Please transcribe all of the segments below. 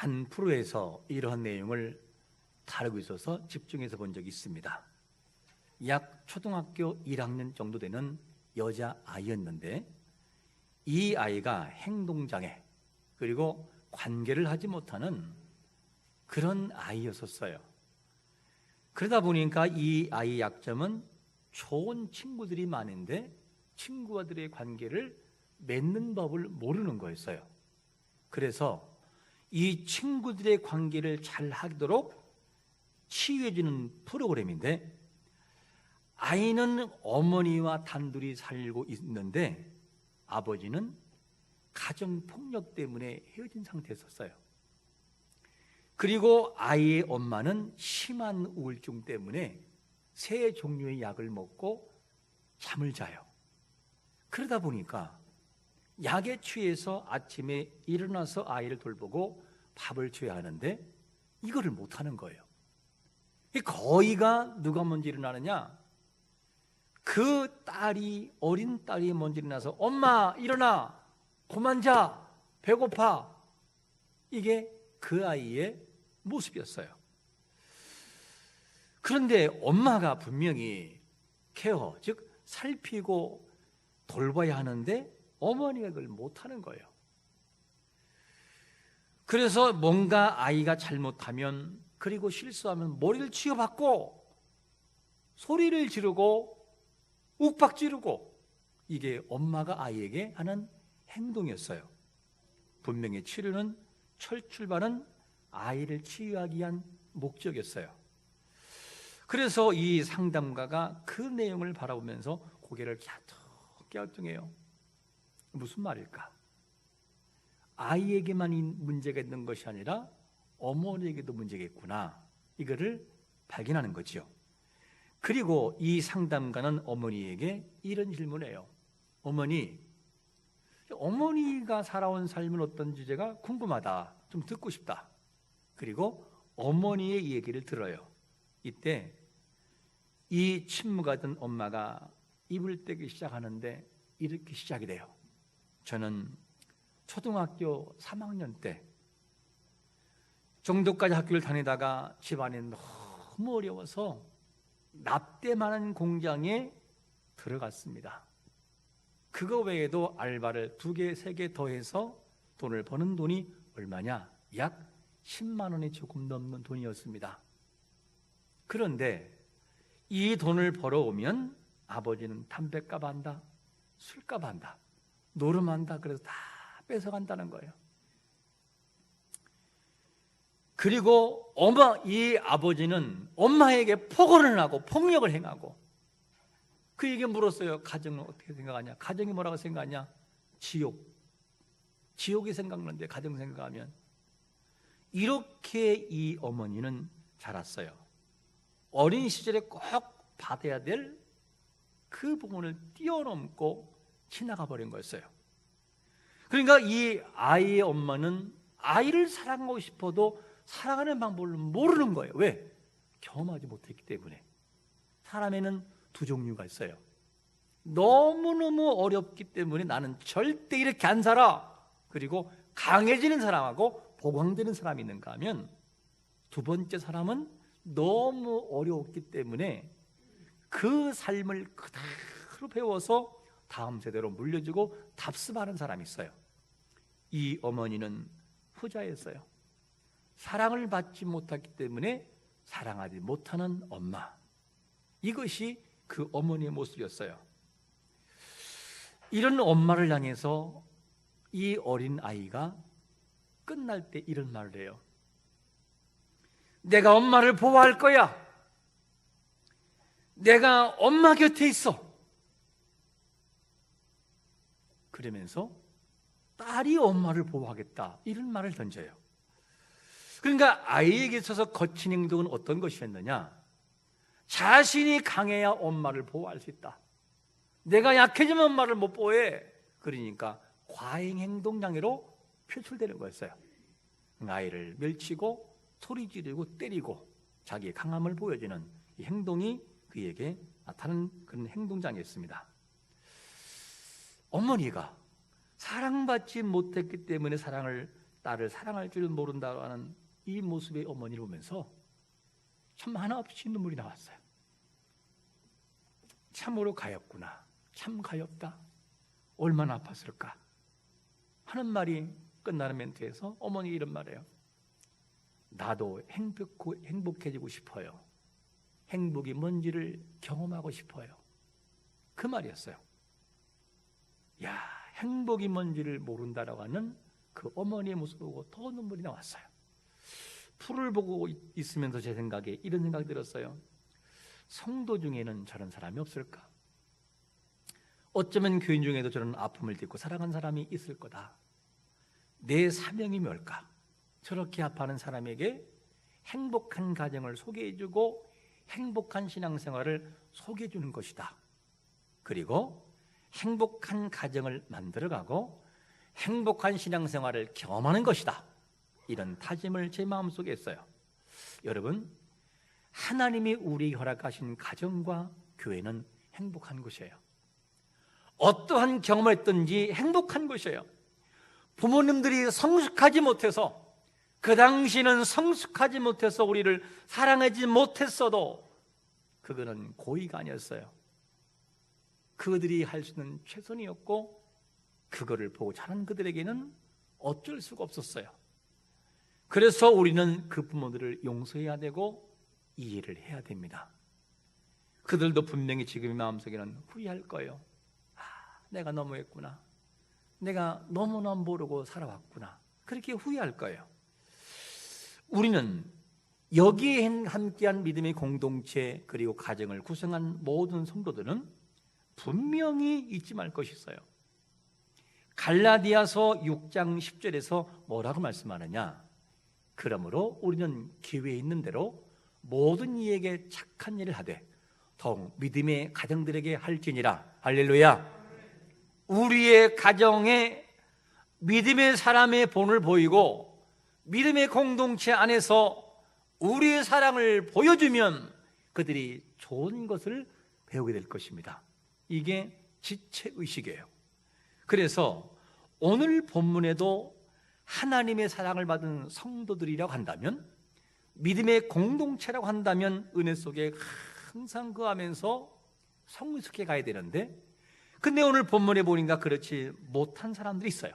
한 프로에서 이러한 내용을 다루고 있어서 집중해서 본 적이 있습니다. 약 초등학교 1학년 정도 되는 여자아이였는데 이 아이가 행동장애 그리고 관계를 하지 못하는 그런 아이였었어요. 그러다 보니까 이 아이의 약점은 좋은 친구들이 많은데 친구와들의 관계를 맺는 법을 모르는 거였어요. 그래서 이 친구들의 관계를 잘 하도록 치유해주는 프로그램인데 아이는 어머니와 단둘이 살고 있는데 아버지는 가정폭력 때문에 헤어진 상태였었어요. 그리고 아이의 엄마는 심한 우울증 때문에 세 종류의 약을 먹고 잠을 자요. 그러다 보니까 약에 취해서 아침에 일어나서 아이를 돌보고 밥을 줘야 하는데 이거를 못하는 거예요. 거의가 누가 먼저 일어나느냐? 그 어린 딸이 먼저 일어나서 엄마 일어나, 그만 자, 배고파. 이게 그 아이의 모습이었어요. 그런데 엄마가 분명히 케어, 즉 살피고 돌봐야 하는데 어머니가 그걸 못하는 거예요. 그래서 뭔가 아이가 잘못하면 그리고 실수하면 머리를 치워받고 소리를 지르고 욱박지르고 이게 엄마가 아이에게 하는 행동이었어요. 분명히 치료는 출발은 아이를 치유하기 위한 목적이었어요. 그래서 이 상담가가 그 내용을 바라보면서 고개를 갸우뚱해요. 무슨 말일까? 아이에게만 문제가 있는 것이 아니라 어머니에게도 문제가 있구나. 이거를 발견하는 거죠. 그리고 이 상담가는 어머니에게 이런 질문을 해요. 어머니가 살아온 삶은 어떤 주제가 궁금하다. 좀 듣고 싶다. 그리고 어머니의 얘기를 들어요. 이때 이 침묵하던 엄마가 입을 떼기 시작하는데 이렇게 시작이 돼요. 저는 초등학교 3학년 때 정도까지 학교를 다니다가 집안이 너무 어려워서 납땜하는 공장에 들어갔습니다. 그거 외에도 알바를 2개, 3개 더해서 돈을 버는 돈이 얼마냐? 약 10만 원이 조금 넘는 돈이었습니다. 그런데 이 돈을 벌어오면 아버지는 담배값 한다, 술값 한다, 노름한다. 그래서 다 뺏어간다는 거예요. 그리고 이 아버지는 엄마에게 폭언을 하고 폭력을 행하고 그에게 물었어요. 가정은 어떻게 생각하냐? 가정이 뭐라고 생각하냐? 지옥이 생각나는데 가정 생각하면 이렇게 이 어머니는 자랐어요. 어린 시절에 꼭 받아야 될 그 부분을 뛰어넘고 지나가 버린 거였어요. 그러니까 이 아이의 엄마는 아이를 사랑하고 싶어도 사랑하는 방법을 모르는 거예요. 왜? 경험하지 못했기 때문에. 사람에는 2 종류가 있어요. 너무너무 어렵기 때문에 나는 절대 이렇게 안 살아. 그리고 강해지는 사람하고 보강되는 사람이 있는가 하면 2번째 사람은 너무 어려웠기 때문에 그 삶을 그대로 배워서 다음 세대로 물려주고 답습하는 사람이 있어요. 이 어머니는 후자였어요. 사랑을 받지 못했기 때문에 사랑하지 못하는 엄마. 이것이 그 어머니의 모습이었어요. 이런 엄마를 향해서 이 어린 아이가 끝날 때 이런 말을 해요. 내가 엄마를 보호할 거야. 내가 엄마 곁에 있어. 그러면서 딸이 엄마를 보호하겠다. 이런 말을 던져요. 그러니까 아이에게 있어서 거친 행동은 어떤 것이었느냐? 자신이 강해야 엄마를 보호할 수 있다. 내가 약해지면 엄마를 못 보호해. 그러니까 과잉 행동 장애로 표출되는 거였어요. 아이를 멸치고 소리 지르고 때리고 자기의 강함을 보여주는 이 행동이 그에게 나타나는 그런 행동 장애였습니다. 어머니가 사랑받지 못했기 때문에 사랑을 딸을 사랑할 줄 모른다고 하는 이 모습의 어머니를 보면서 참 하나없이 눈물이 나왔어요. 참으로 가엾구나, 참 가엾다, 얼마나 아팠을까 하는 말이 끝나는 멘트에서 어머니 이런 말이에요. 나도 행복해지고 싶어요. 행복이 뭔지를 경험하고 싶어요. 그 말이었어요. 야, 행복이 뭔지를 모른다라고 하는 그 어머니의 모습을 보고 더 눈물이 나왔어요. 풀을 보고 있으면서 제 생각에 이런 생각이 들었어요. 성도 중에는 저런 사람이 없을까? 어쩌면 교인 중에도 저런 아픔을 딛고 살아간 사람이 있을 거다. 내 사명이 뭘까? 저렇게 아파하는 사람에게 행복한 가정을 소개해주고 행복한 신앙생활을 소개해주는 것이다. 그리고 행복한 가정을 만들어가고 행복한 신앙생활을 경험하는 것이다. 이런 다짐을 제 마음속에 했어요. 여러분, 하나님이 우리에게 허락하신 가정과 교회는 행복한 곳이에요. 어떠한 경험을 했든지 행복한 곳이에요. 부모님들이 성숙하지 못해서, 그 당시는 성숙하지 못해서 우리를 사랑하지 못했어도 그거는 고의가 아니었어요. 그들이 할 수 있는 최선이었고 그거를 보고 자란 그들에게는 어쩔 수가 없었어요. 그래서 우리는 그 부모들을 용서해야 되고 이해를 해야 됩니다. 그들도 분명히 지금 마음속에는 후회할 거예요. 내가 너무했구나, 내가 너무나 모르고 살아왔구나, 그렇게 후회할 거예요. 우리는 여기에 함께한 믿음의 공동체 그리고 가정을 구성한 모든 성도들은 분명히 잊지 말 것이 있어요. 갈라디아서 6장 10절에서 뭐라고 말씀하느냐? 그러므로 우리는 기회에 있는 대로 모든 이에게 착한 일을 하되 더욱 믿음의 가정들에게 할지니라. 할렐루야. 우리의 가정에 믿음의 사람의 본을 보이고 믿음의 공동체 안에서 우리의 사랑을 보여주면 그들이 좋은 것을 배우게 될 것입니다. 이게 지체의식이에요. 그래서 오늘 본문에도 하나님의 사랑을 받은 성도들이라고 한다면, 믿음의 공동체라고 한다면 은혜 속에 항상 거하면서 성숙해 가야 되는데, 근데 오늘 본문에 보니까 그렇지 못한 사람들이 있어요.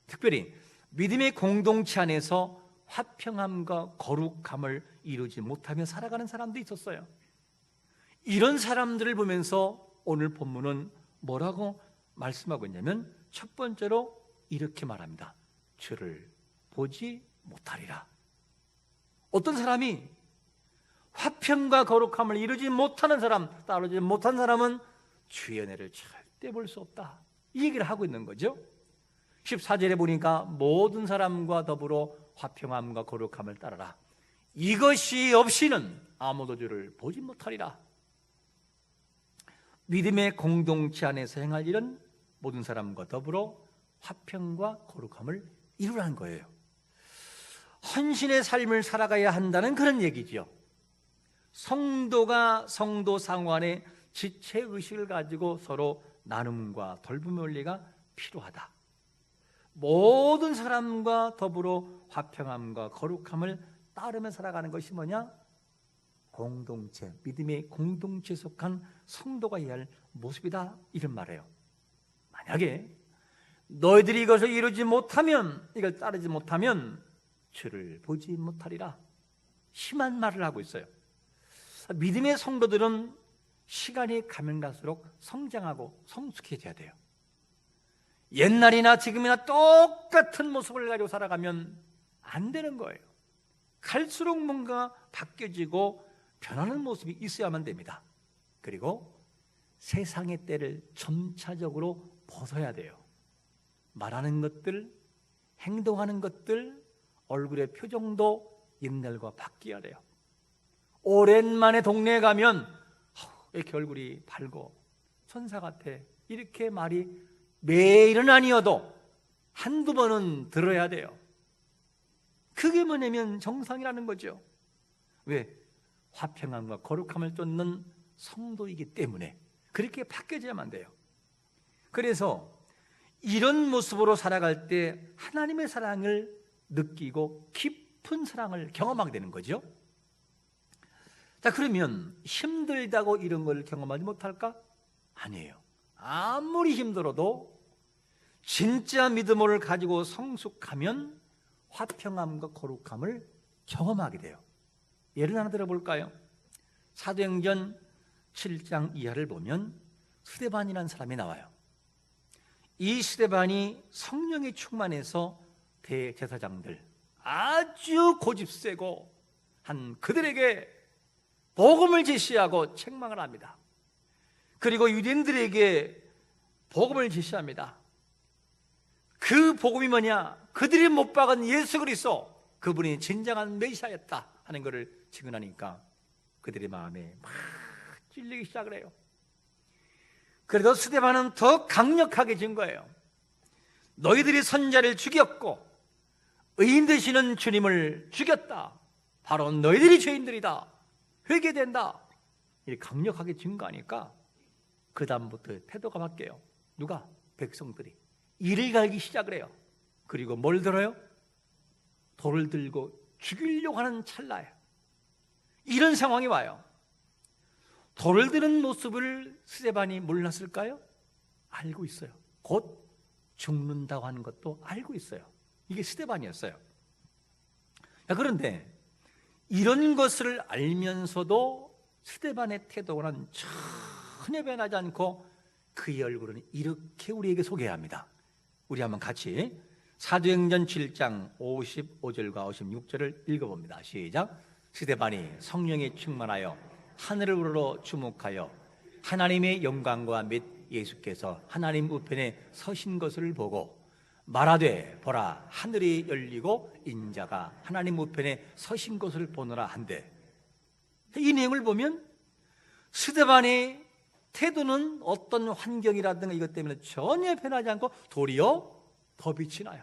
특별히 믿음의 공동체 안에서 화평함과 거룩함을 이루지 못하며 살아가는 사람도 있었어요. 이런 사람들을 보면서 오늘 본문은 뭐라고 말씀하고 있냐면, 첫 번째로 이렇게 말합니다. 주를 보지 못하리라. 어떤 사람이 화평과 거룩함을 이루지 못하는 사람, 따르지 못한 사람은 주의 은혜를 절대 볼 수 없다, 이 얘기를 하고 있는 거죠. 14절에 보니까 모든 사람과 더불어 화평함과 거룩함을 따르라. 이것이 없이는 아무도 주를 보지 못하리라. 믿음의 공동체 안에서 행할 일은 모든 사람과 더불어 화평과 거룩함을 이루라는 거예요. 헌신의 삶을 살아가야 한다는 그런 얘기죠. 성도가 성도 상환의 지체의식을 가지고 서로 나눔과 돌봄의 원리가 필요하다. 모든 사람과 더불어 화평함과 거룩함을 따르며 살아가는 것이 뭐냐? 공동체, 믿음의 공동체에 속한 성도가 해야 할 모습이다, 이런 말이에요. 만약에 너희들이 이것을 이루지 못하면, 이걸 따르지 못하면 주를 보지 못하리라, 심한 말을 하고 있어요. 믿음의 성도들은 시간이 가면 갈수록 성장하고 성숙해져야 돼요. 옛날이나 지금이나 똑같은 모습을 가지고 살아가면 안 되는 거예요. 갈수록 뭔가 바뀌어지고 변하는 모습이 있어야만 됩니다. 그리고 세상의 때를 점차적으로 벗어야 돼요. 말하는 것들, 행동하는 것들, 얼굴의 표정도 옛날과 바뀌어야 돼요. 오랜만에 동네에 가면 왜 이렇게 얼굴이 밝고 천사 같아, 이렇게 말이 매일은 아니어도 한두 번은 들어야 돼요. 그게 뭐냐면 정상이라는 거죠. 왜? 화평함과 거룩함을 쫓는 성도이기 때문에 그렇게 바뀌어져야만 돼요. 그래서 이런 모습으로 살아갈 때 하나님의 사랑을 느끼고 깊은 사랑을 경험하게 되는 거죠. 자, 그러면 힘들다고 이런 걸 경험하지 못할까? 아니에요. 아무리 힘들어도 진짜 믿음을 가지고 성숙하면 화평함과 거룩함을 경험하게 돼요. 예를 하나 들어볼까요? 사도행전 7장 이하를 보면 스데반이라는 사람이 나와요. 이 스데반이 성령에 충만해서 대제사장들, 아주 고집세고 한 그들에게 복음을 제시하고 책망을 합니다. 그리고 유대인들에게 복음을 제시합니다. 그 복음이 뭐냐? 그들이 못 박은 예수 그리스도, 그분이 진정한 메시아였다 하는 것을 증언하니까 그들의 마음에 막 찔리기 시작을 해요. 그래도 스데반은 더 강력하게 진 거예요. 너희들이 선자를 죽였고 의인 되시는 주님을 죽였다. 바로 너희들이 죄인들이다. 회개된다. 이렇게 강력하게 증거하니까 그 다음부터 태도가 바뀌어요. 누가? 백성들이 이를 갈기 시작을 해요. 그리고 뭘 들어요? 돌을 들고 죽이려고 하는 찰나에 이런 상황이 와요. 돌을 드는 모습을 스데반이 몰랐을까요? 알고 있어요. 곧 죽는다고 하는 것도 알고 있어요. 이게 스데반이었어요. 그런데 이런 것을 알면서도 스데반의 태도는 전혀 변하지 않고 그의 얼굴은 이렇게 우리에게 소개해야 합니다. 우리 한번 같이 사도행전 7장 55절과 56절을 읽어봅니다. 시작. 스데반이 성령에 충만하여 하늘을 우러러 주목하여 하나님의 영광과 및 예수께서 하나님 우편에 서신 것을 보고 말하되 보라 하늘이 열리고 인자가 하나님 우편에 서신 것을 보노라 한대. 이 내용을 보면 스데반의 태도는 어떤 환경이라든가 이것 때문에 전혀 변하지 않고 도리어 더 빛이 나요.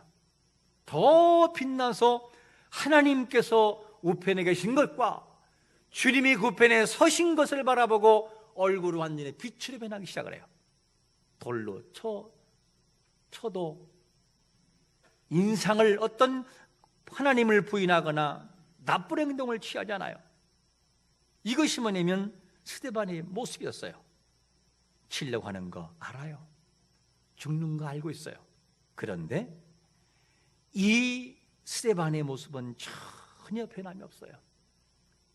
더 빛나서 하나님께서 우편에 계신 것과 주님이 그 우편에 서신 것을 바라보고 얼굴이 완전히 빛으로 변하기 시작을 해요. 돌로 쳐도 인상을 어떤 하나님을 부인하거나 나쁜 행동을 취하지 않아요. 이것이 뭐냐면 스데반의 모습이었어요. 치려고 하는 거 알아요. 죽는 거 알고 있어요. 그런데 이 스데반의 모습은 전혀 변함이 없어요.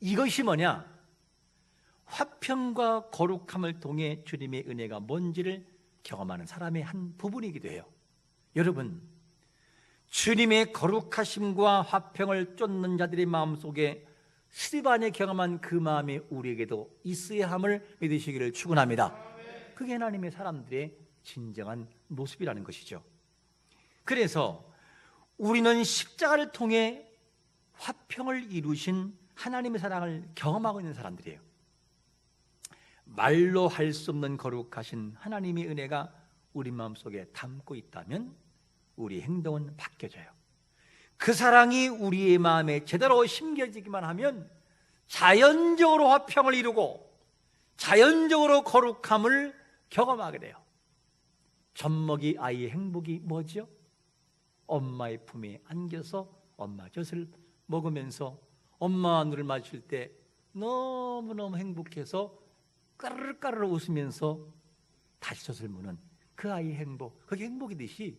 이것이 뭐냐? 화평과 거룩함을 통해 주님의 은혜가 뭔지를 경험하는 사람의 한 부분이기도 해요. 여러분, 주님의 거룩하심과 화평을 쫓는 자들의 마음속에 스데반이 경험한 그 마음이 우리에게도 있어야 함을 믿으시기를 축원합니다. 그게 하나님의 사람들의 진정한 모습이라는 것이죠. 그래서 우리는 십자가를 통해 화평을 이루신 하나님의 사랑을 경험하고 있는 사람들이에요. 말로 할 수 없는 거룩하신 하나님의 은혜가 우리 마음속에 담고 있다면 우리 행동은 바뀌어져요. 그 사랑이 우리의 마음에 제대로 심겨지기만 하면 자연적으로 화평을 이루고 자연적으로 거룩함을 경험하게 돼요. 젖먹이 아이의 행복이 뭐죠? 엄마의 품에 안겨서 엄마 젖을 먹으면서 엄마 눈을 마주칠 때 너무너무 행복해서 까르르까르르 웃으면서 다시 젖을 무는 그 아이의 행복, 그게 행복이듯이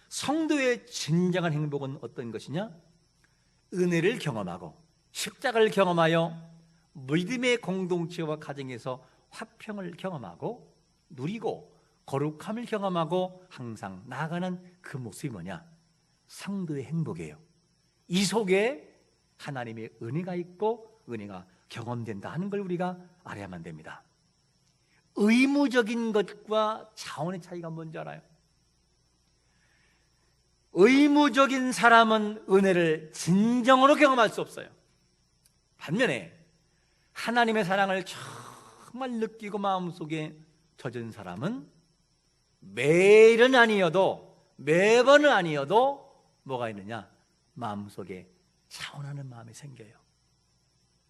성도의 진정한 행복은 어떤 것이냐? 은혜를 경험하고 십자가를 경험하여 믿음의 공동체와 가정에서 화평을 경험하고 누리고 거룩함을 경험하고 항상 나아가는 그 모습이 뭐냐? 성도의 행복이에요. 이 속에 하나님의 은혜가 있고 은혜가 경험된다 하는 걸 우리가 알아야만 됩니다. 의무적인 것과 자원의 차이가 뭔지 알아요? 의무적인 사람은 은혜를 진정으로 경험할 수 없어요. 반면에 하나님의 사랑을 정말 느끼고 마음속에 젖은 사람은 매일은 아니어도 매번은 아니어도 뭐가 있느냐? 마음속에 차원하는 마음이 생겨요.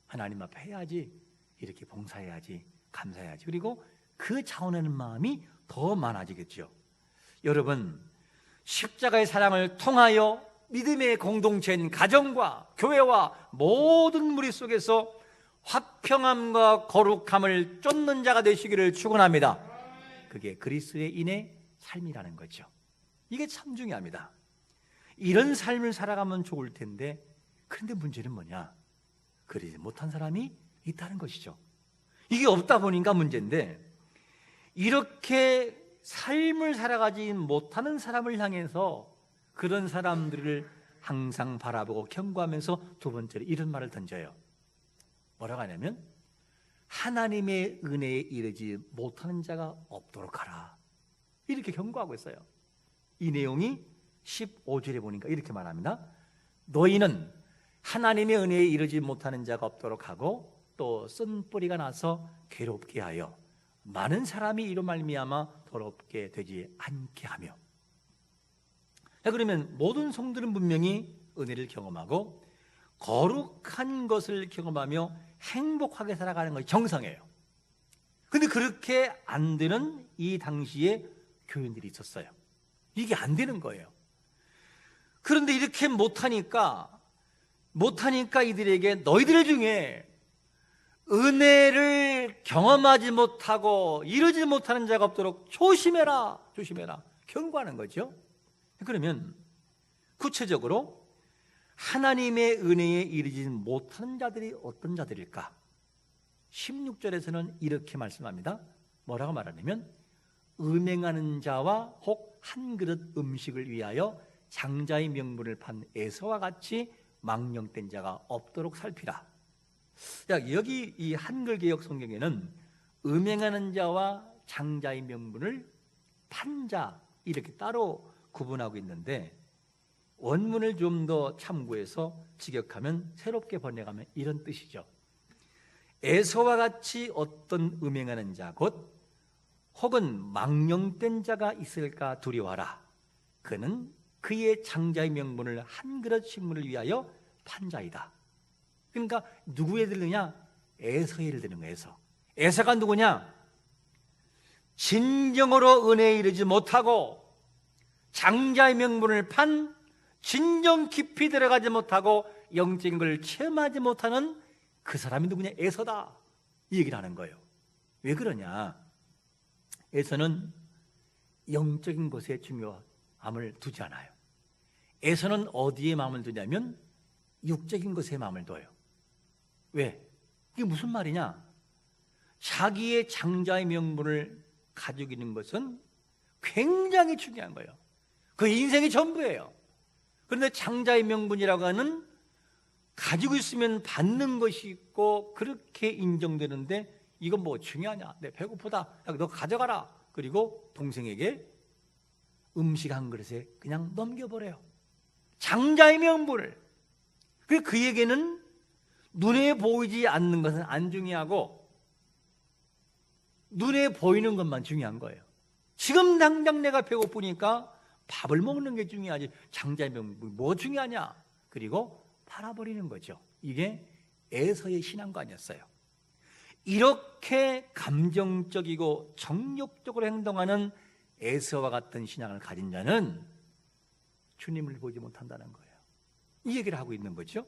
하나님 앞에 해야지, 이렇게 봉사해야지, 감사해야지. 그리고 그 차원하는 마음이 더 많아지겠죠. 여러분, 십자가의 사랑을 통하여 믿음의 공동체인 가정과 교회와 모든 무리 속에서 화평함과 거룩함을 쫓는 자가 되시기를 축원합니다. 그게 그리스도인의 삶이라는 거죠. 이게 참 중요합니다. 이런 삶을 살아가면 좋을 텐데, 그런데 문제는 뭐냐? 그러지 못한 사람이 있다는 것이죠. 이게 없다 보니까 문제인데, 이렇게 삶을 살아가지 못하는 사람을 향해서 그런 사람들을 항상 바라보고 경고하면서 두 번째로 이런 말을 던져요. 뭐라고 하냐면, 하나님의 은혜에 이르지 못하는 자가 없도록 하라, 이렇게 경고하고 있어요. 이 내용이 15절에 보니까 이렇게 말합니다. 너희는 하나님의 은혜에 이르지 못하는 자가 없도록 하고 또 쓴뿌리가 나서 괴롭게 하여 많은 사람이 이로 말미암아 더럽게 되지 않게 하며. 자, 그러면 모든 성도는 분명히 은혜를 경험하고 거룩한 것을 경험하며 행복하게 살아가는 것이 정상이에요. 근데 그렇게 안 되는 이 당시에 교인들이 있었어요. 이게 안 되는 거예요. 그런데 이렇게 못하니까 이들에게 너희들 중에 은혜를 경험하지 못하고 이루지 못하는 자가 없도록 조심해라 경고하는 거죠. 그러면 구체적으로 하나님의 은혜에 이르지 못하는 자들이 어떤 자들일까? 16절에서는 이렇게 말씀합니다. 뭐라고 말하냐면, 음행하는 자와 혹 한 그릇 음식을 위하여 장자의 명분을 판 에서와 같이 망령된 자가 없도록 살피라. 여기 이 한글 개역 성경에는 음행하는 자와 장자의 명분을 판 자 이렇게 따로 구분하고 있는데, 원문을 좀 더 참고해서 직역하면, 새롭게 번역하면 이런 뜻이죠. 에서와 같이 어떤 음행하는 자 곧 혹은 망령된 자가 있을까 두려워하라. 그는 그의 장자의 명분을 한 그릇 식물을 위하여 판 자이다. 그러니까 누구에 들느냐? 에서에 들는 거예요. 에서가 누구냐? 진정으로 은혜에 이르지 못하고 장자의 명분을 판, 진정 깊이 들어가지 못하고 영적인 걸 체험하지 못하는 그 사람이 누구냐? 에서다, 이 얘기를 하는 거예요. 왜 그러냐? 에서는 영적인 것에 중요함을 두지 않아요. 에서는 어디에 마음을 두냐면 육적인 것에 마음을 둬요. 왜? 이게 무슨 말이냐? 자기의 장자의 명분을 가지고 있는 것은 굉장히 중요한 거예요. 그 인생이 전부예요. 그런데 장자의 명분이라고 하는 가지고 있으면 받는 것이 있고 그렇게 인정되는데, 이건 뭐 중요하냐? 내 배고프다, 너 가져가라. 그리고 동생에게 음식 한 그릇에 그냥 넘겨버려요. 장자의 명분을. 그에게는 눈에 보이지 않는 것은 안 중요하고 눈에 보이는 것만 중요한 거예요. 지금 당장 내가 배고프니까 밥을 먹는 게 중요하지, 장자의 명분 뭐 중요하냐? 그리고 팔아버리는 거죠. 이게 에서의 신앙관이었어요. 이렇게 감정적이고 정욕적으로 행동하는 에서와 같은 신앙을 가진 자는 주님을 보지 못한다는 거예요. 이 얘기를 하고 있는 거죠.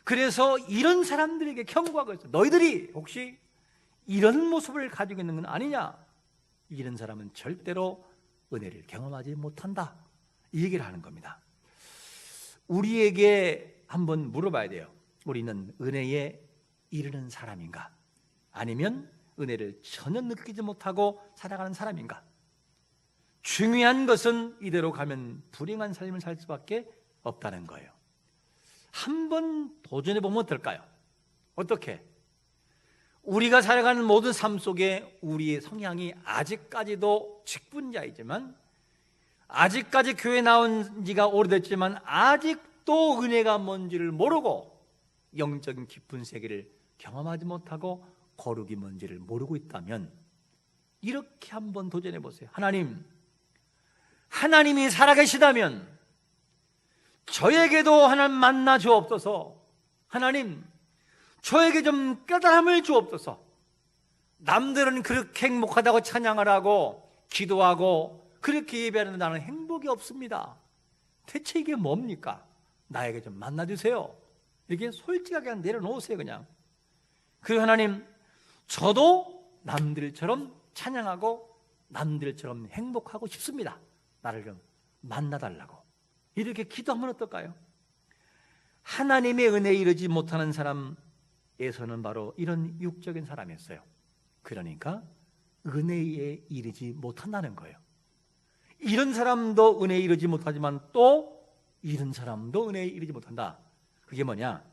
그래서 이런 사람들에게 경고하고 있어요. 너희들이 혹시 이런 모습을 가지고 있는 건 아니냐? 이런 사람은 절대로 은혜를 경험하지 못한다, 이 얘기를 하는 겁니다. 우리에게 한번 물어봐야 돼요. 우리는 은혜에 이르는 사람인가? 아니면 은혜를 전혀 느끼지 못하고 살아가는 사람인가? 중요한 것은 이대로 가면 불행한 삶을 살 수밖에 없다는 거예요. 한번 도전해 보면 어떨까요? 어떻게? 우리가 살아가는 모든 삶 속에 우리의 성향이 아직까지도 직분자이지만, 아직까지 교회 나온 지가 오래됐지만 아직도 은혜가 뭔지를 모르고 영적인 깊은 세계를 경험하지 못하고 거룩이 뭔지를 모르고 있다면, 이렇게 한번 도전해 보세요. 하나님이 살아계시다면 저에게도 하나님 만나 주옵소서. 하나님, 저에게 좀 깨달음을 주옵소서. 남들은 그렇게 행복하다고 찬양을 하고 기도하고 그렇게 예배하는 나는 행복이 없습니다. 대체 이게 뭡니까? 나에게 좀 만나주세요. 이렇게 솔직하게 내려놓으세요. 그냥. 그리고 하나님, 저도 남들처럼 찬양하고 남들처럼 행복하고 싶습니다. 나를 좀 만나달라고. 이렇게 기도하면 어떨까요? 하나님의 은혜에 이르지 못하는 사람에서는 바로 이런 육적인 사람이었어요. 그러니까 은혜에 이르지 못한다는 거예요. 이런 사람도 은혜에 이르지 못하지만 또 이런 사람도 은혜에 이르지 못한다. 그게 뭐냐?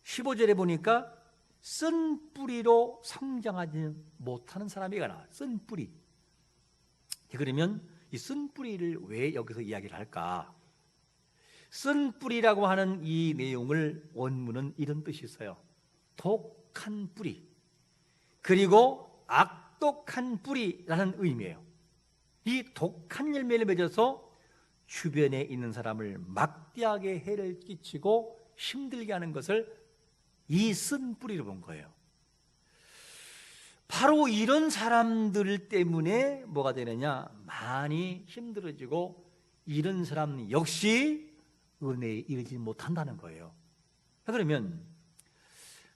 15절에 보니까 쓴 뿌리로 성장하지 못하는 사람이 있거나, 쓴 뿌리. 그러면 이 쓴 뿌리를 왜 여기서 이야기를 할까? 쓴 뿌리라고 하는 이 내용을 원문은 이런 뜻이 있어요. 독한 뿌리, 그리고 악독한 뿌리라는 의미예요. 이 독한 열매를 맺어서 주변에 있는 사람을 막대하게 해를 끼치고 힘들게 하는 것을 이 쓴 뿌리로 본 거예요. 바로 이런 사람들 때문에 뭐가 되느냐? 많이 힘들어지고 이런 사람 역시 은혜에 이르지 못한다는 거예요. 그러면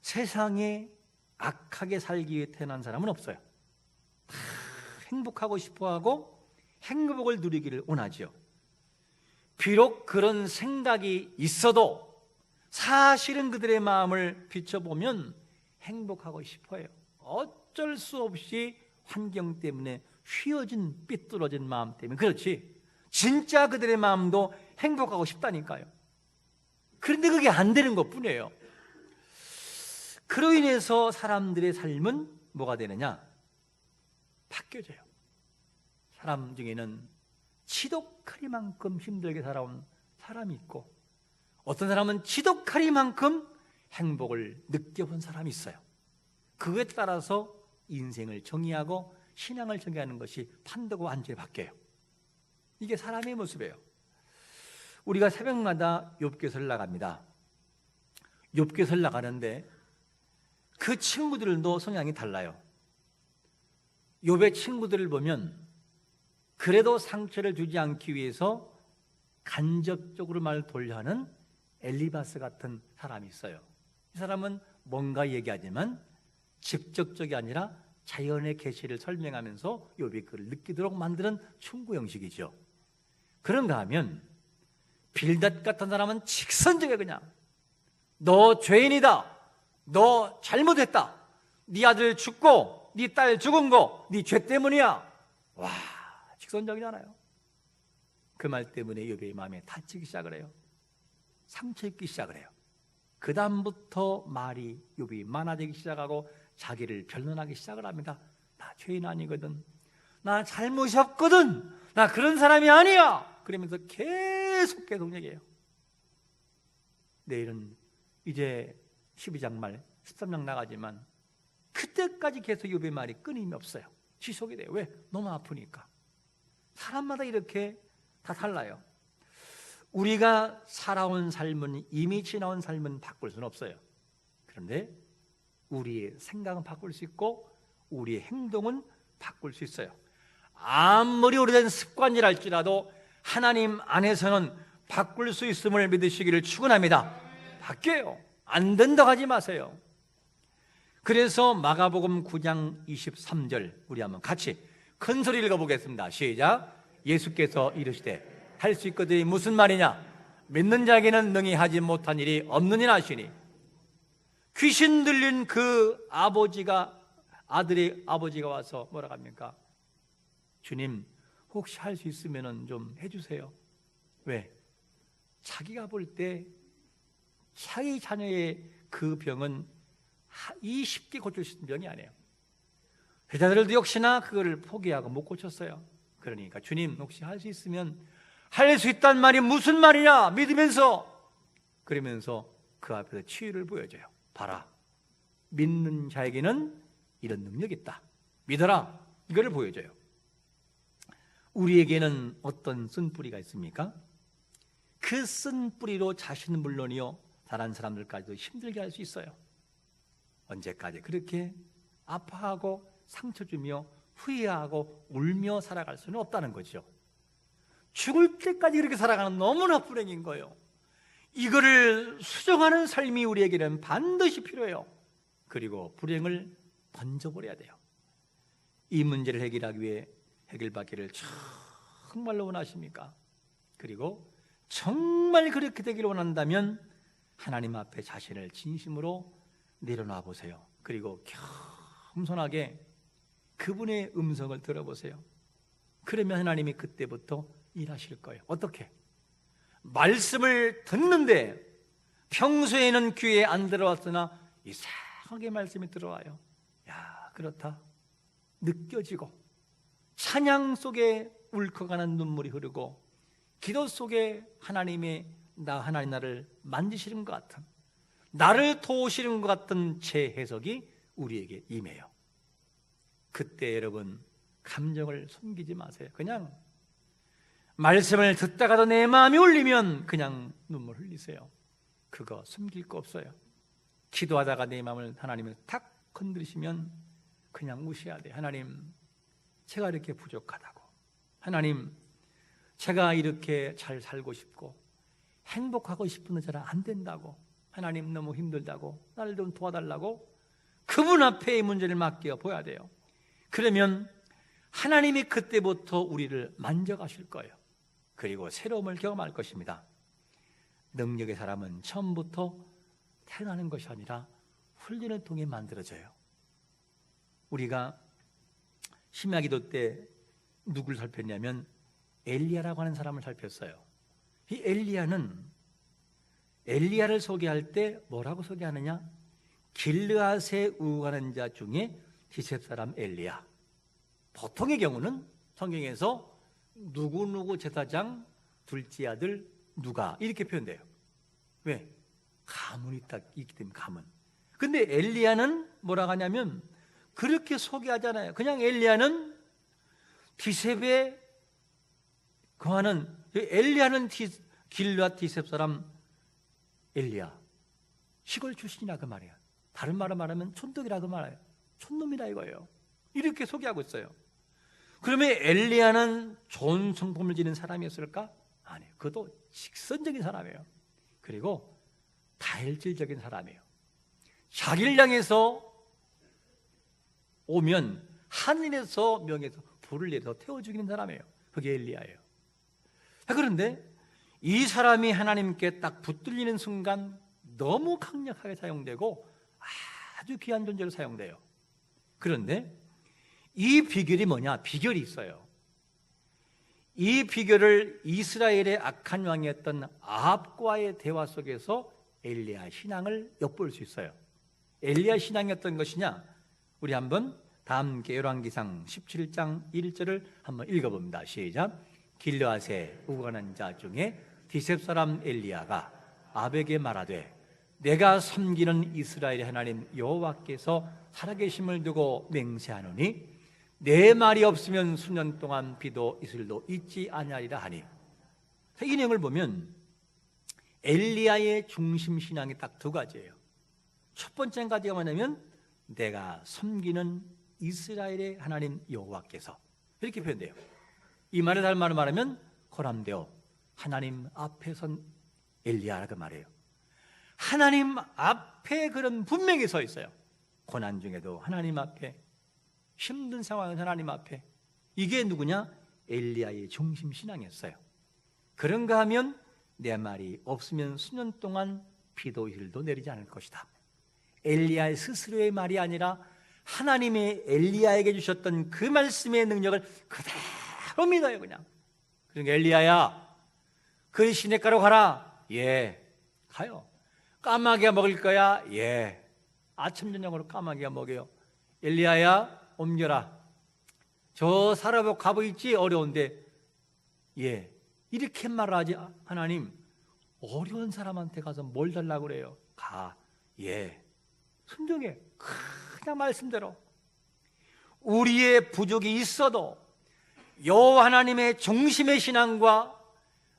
세상에 악하게 살기 위해 태어난 사람은 없어요. 다 행복하고 싶어하고 행복을 누리기를 원하죠. 비록 그런 생각이 있어도 사실은 그들의 마음을 비춰보면 행복하고 싶어요. 어쩔 수 없이 환경 때문에 휘어진 삐뚤어진 마음 때문에 그렇지, 진짜 그들의 마음도 행복하고 싶다니까요. 그런데 그게 안 되는 것뿐이에요. 그로 인해서 사람들의 삶은 뭐가 되느냐? 바뀌어져요. 사람 중에는 지독하리만큼 힘들게 살아온 사람이 있고, 어떤 사람은 지독하리만큼 행복을 느껴본 사람이 있어요. 그에 따라서 인생을 정의하고 신앙을 정의하는 것이 판도가 완전히 바뀌어요. 이게 사람의 모습이에요. 우리가 새벽마다 욥기서를 나갑니다. 욥기서를 나가는데 그 친구들도 성향이 달라요. 욥의 친구들을 보면 그래도 상처를 주지 않기 위해서 간접적으로 말을 돌려 하는 엘리바스 같은 사람이 있어요. 이 사람은 뭔가 얘기하지만 직접적이 아니라 자연의 계시를 설명하면서 욥이 그를 느끼도록 만드는 충고 형식이죠. 그런가 하면 빌닷 같은 사람은 직선적이야. 그냥 너 죄인이다, 너 잘못했다, 네 아들 죽고 네 딸 죽은 거 네 죄 때문이야. 와, 직선적이잖아요. 그 말 때문에 욥의 마음에 다치기 시작을 해요. 상처 입기 시작을 해요. 그 다음부터 말이 욥이 많아지기 시작하고 자기를 변론하기 시작을 합니다. 나 죄인 아니거든, 나 잘못이 없거든, 나 그런 사람이 아니야. 그러면서 계속 얘기해요. 내일은 이제 12장 말 13장 나가지만 그때까지 계속 욥의 말이 끊임이 없어요. 지속이 돼요. 왜? 너무 아프니까. 사람마다 이렇게 다 달라요. 우리가 살아온 삶은, 이미 지나온 삶은 바꿀 수는 없어요. 그런데 우리의 생각은 바꿀 수 있고 우리의 행동은 바꿀 수 있어요. 아무리 오래된 습관이랄지라도 하나님 안에서는 바꿀 수 있음을 믿으시기를 축원합니다. 바뀌어요. 안 된다고 하지 마세요. 그래서 마가복음 9장 23절 우리 한번 같이 큰 소리 읽어보겠습니다. 시작. 예수께서 이르시되 할 수 있거든이 무슨 말이냐? 믿는 자에게는 능히 하지 못한 일이 없느니라 하시니. 귀신 들린 그 아들의 아버지가 와서 뭐라고 합니까? 주님, 혹시 할 수 있으면 좀 해주세요. 왜? 자기가 볼 때 자기 자녀의 그 병은 이 쉽게 고칠 수 있는 병이 아니에요. 여자들도 역시나 그거를 포기하고 못 고쳤어요. 그러니까 주님, 혹시 할 수 있으면, 할 수 있단 말이 무슨 말이냐 믿으면서, 그러면서 그 앞에서 치유를 보여줘요. 봐라, 믿는 자에게는 이런 능력이 있다, 믿어라, 이거를 보여줘요. 우리에게는 어떤 쓴뿌리가 있습니까? 그 쓴뿌리로 자신은 물론이요, 다른 사람들까지도 힘들게 할 수 있어요. 언제까지 그렇게 아파하고 상처 주며 후회하고 울며 살아갈 수는 없다는 거죠. 죽을 때까지 그렇게 살아가는 너무나 불행인 거예요. 이거를 수정하는 삶이 우리에게는 반드시 필요해요. 그리고 불행을 던져버려야 돼요. 이 문제를 해결하기 위해 해결받기를 정말로 원하십니까? 그리고 정말 그렇게 되기를 원한다면 하나님 앞에 자신을 진심으로 내려놔 보세요. 그리고 겸손하게 그분의 음성을 들어보세요. 그러면 하나님이 그때부터 일하실 거예요. 어떻게? 말씀을 듣는데 평소에는 귀에 안 들어왔으나 이상하게 말씀이 들어와요. 야, 그렇다. 느껴지고 찬양 속에 울컥하는 눈물이 흐르고 기도 속에 하나님 나를 만지시는 것 같은, 나를 도우시는 것 같은 재해석이 우리에게 임해요. 그때 여러분 감정을 숨기지 마세요. 그냥 말씀을 듣다가도 내 마음이 울리면 그냥 눈물 흘리세요. 그거 숨길 거 없어요. 기도하다가 내 마음을 하나님을 탁 건드리시면 그냥 우셔야 돼요. 하나님, 제가 이렇게 부족하다고, 하나님, 제가 이렇게 잘 살고 싶고 행복하고 싶은데 잘 안 된다고, 하나님 너무 힘들다고, 나를 좀 도와달라고 그분 앞에 이 문제를 맡겨 보야 돼요. 그러면 하나님이 그때부터 우리를 만져가실 거예요. 그리고 새로움을 경험할 것입니다. 능력의 사람은 처음부터 태어나는 것이 아니라 훈련을 통해 만들어져요. 우리가 심야기도 때 누굴 살폈냐면 엘리야라고 하는 사람을 살폈어요. 이 엘리야를 소개할 때 뭐라고 소개하느냐? 길르앗에 우거하는 자 중에 디셉 사람 엘리야. 보통의 경우는 성경에서 누구누구 제사장 둘째 아들 누가 이렇게 표현돼요. 왜? 가문이 딱 있기 때문에 가문. 근데 엘리야는 뭐라고 하냐면 그렇게 소개하잖아요. 그냥 엘리야는 디셉에 거하는, 엘리야는 길르앗 디셉 사람 엘리야, 시골 출신이라 그 말이에요. 다른 말로 말하면 촌떡이라 그 말이에요. 촌놈이라 이거예요. 이렇게 소개하고 있어요. 그러면 엘리야는 좋은 성품을 지닌 사람이었을까? 아니에요. 그것도 직선적인 사람이에요. 그리고 다혈질적인 사람이에요. 자기를 향해서 오면 하늘에서 명에서 불을 내려서 태워 죽이는 사람이에요. 그게 엘리야예요. 그런데 이 사람이 하나님께 딱 붙들리는 순간 너무 강력하게 사용되고 아주 귀한 존재로 사용돼요. 그런데 이 비결이 뭐냐? 비결이 있어요. 이 비결을 이스라엘의 악한 왕이었던 아합과의 대화 속에서 엘리야 신앙을 엿볼 수 있어요. 엘리야 신앙이 어떤 것이냐? 우리 한번 다음 열왕기상 17장 1절을 한번 읽어봅니다. 시작. 길르앗에 우거하는 자 중에 디셉 사람 엘리야가 아합에게 말하되 내가 섬기는 이스라엘의 하나님 여호와께서 살아계심을 두고 맹세하노니 내 말이 없으면 수년 동안 비도 이슬도 있지 아니하리라 하니. 이 내용을 보면 엘리야의 중심 신앙이 딱 두 가지예요. 첫 번째 가지가 뭐냐면 내가 섬기는 이스라엘의 하나님 여호와께서, 이렇게 표현돼요. 이 말을 다른 말로 말하면 고람되어 하나님 앞에 선 엘리야라고 말해요. 하나님 앞에 그런 분명히 서 있어요. 고난 중에도 하나님 앞에, 힘든 상황에서 하나님 앞에. 이게 누구냐? 엘리야의 중심 신앙이었어요. 그런가 하면 내 말이 없으면 수년 동안 비도 이슬도 내리지 않을 것이다. 엘리야 스스로의 말이 아니라 하나님의 엘리야에게 주셨던 그 말씀의 능력을 그대로 믿어요. 그냥. 그러니까 엘리야야, 그 시냇가로 가라. 예, 가요. 까마귀가 먹을 거야. 예, 아침 저녁으로 까마귀가 먹여요. 엘리야야, 옮겨라. 저 사라복 가보 있지? 어려운데. 예, 이렇게 말하지. 하나님, 어려운 사람한테 가서 뭘 달라고 그래요? 가. 예, 순종해. 그냥 말씀대로. 우리의 부족이 있어도 여호와 하나님의 중심의 신앙과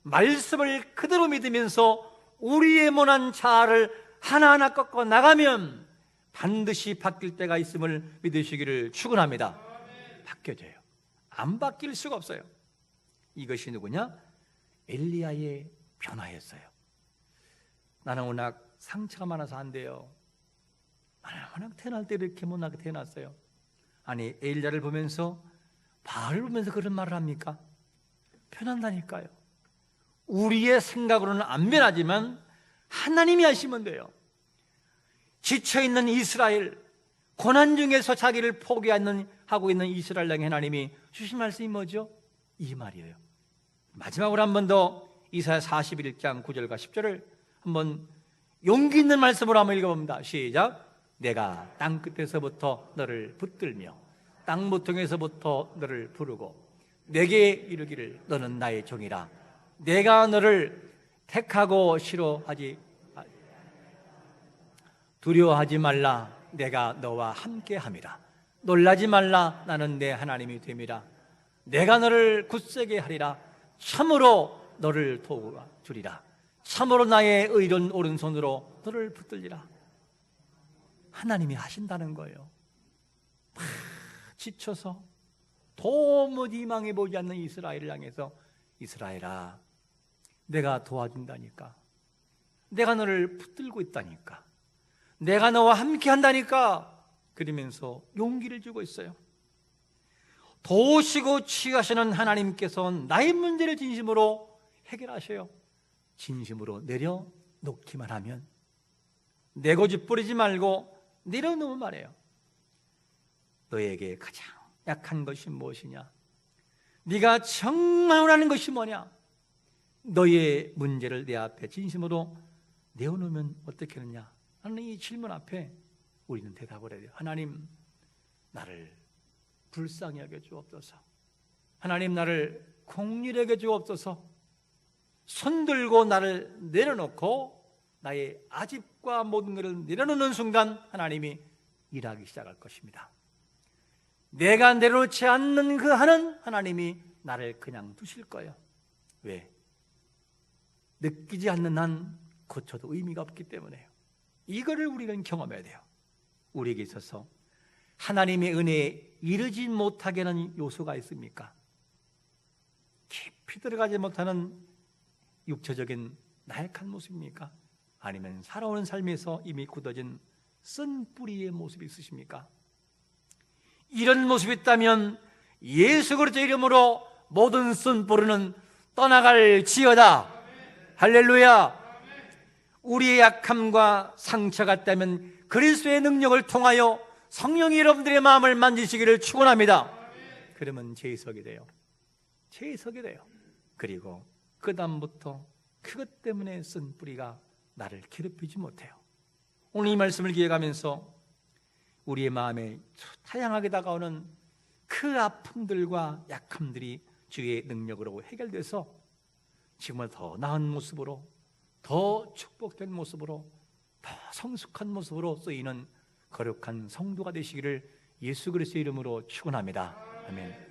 말씀을 그대로 믿으면서 우리의 모난 자아를 하나하나 꺾어 나가면 반드시 바뀔 때가 있음을 믿으시기를 축원합니다. 바뀌어져요. 안 바뀔 수가 없어요. 이것이 누구냐? 엘리야의 변화였어요. 나는 워낙 상처가 많아서 안 돼요. 나는 워낙 태어날 때 이렇게 못나게 태어났어요. 아니, 엘리야를 보면서, 바알을 보면서 그런 말을 합니까? 변한다니까요. 우리의 생각으로는 안 변하지만 하나님이 하시면 돼요. 지쳐있는 이스라엘, 고난 중에서 자기를 포기하고 있는 이스라엘 땅에 하나님이 주신 말씀이 뭐죠? 이 말이에요. 마지막으로 한 번 더 이사야 41장 9절과 10절을 한번 용기 있는 말씀으로 한번 읽어봅니다. 시작. 내가 땅 끝에서부터 너를 붙들며 땅 모퉁이에서부터 너를 부르고 내게 이르기를 너는 나의 종이라. 내가 너를 택하고 두려워하지 말라. 내가 너와 함께함이라. 놀라지 말라. 나는 내 하나님이 됨이라. 내가 너를 굳세게 하리라. 참으로 너를 도와주리라. 참으로 나의 의로운 오른손으로 너를 붙들리라. 하나님이 하신다는 거예요. 지쳐서 도무지 희망해 보지 않는 이스라엘을 향해서 이스라엘아, 내가 도와준다니까. 내가 너를 붙들고 있다니까. 내가 너와 함께 한다니까. 그러면서 용기를 주고 있어요. 도우시고 치유하시는 하나님께서 나의 문제를 진심으로 해결하셔요. 진심으로 내려놓기만 하면, 내 고집 부리지 말고 내려놓으면 말해요. 너에게 가장 약한 것이 무엇이냐? 네가 정말 원하는 것이 뭐냐? 너의 문제를 내 앞에 진심으로 내어놓으면 어떻게 하느냐? 하는 이 질문 앞에 우리는 대답을 해야 돼요. 하나님, 나를 불쌍히 여겨 주옵소서. 하나님, 나를 긍휼히 여겨 주옵소서. 손들고 나를 내려놓고 나의 아집과 모든 것을 내려놓는 순간 하나님이 일하기 시작할 것입니다. 내가 내려놓지 않는 그 한은 하나님이 나를 그냥 두실 거예요. 왜? 느끼지 않는 한 고쳐도 의미가 없기 때문에요. 이거를 우리는 경험해야 돼요. 우리에게 있어서 하나님의 은혜에 이르지 못하게 하는 요소가 있습니까? 깊이 들어가지 못하는 육체적인 나약한 모습입니까? 아니면 살아오는 삶에서 이미 굳어진 쓴 뿌리의 모습이 있으십니까? 이런 모습이 있다면 예수 그리스도의 이름으로 모든 쓴 뿌리는 떠나갈 지어다. 할렐루야. 우리의 약함과 상처가 있다면 그리스도의 능력을 통하여 성령이 여러분들의 마음을 만지시기를 축원합니다. 그러면 재석이 돼요. 재석이 돼요. 그리고 그 다음부터 그것 때문에 쓴 뿌리가 나를 괴롭히지 못해요. 오늘 이 말씀을 기억하면서 우리의 마음에 다양하게 다가오는 그 아픔들과 약함들이 주의 능력으로 해결돼서 정말 더 나은 모습으로, 더 축복된 모습으로, 더 성숙한 모습으로 쓰이는 거룩한 성도가 되시기를 예수 그리스도의 이름으로 축원합니다. 아멘.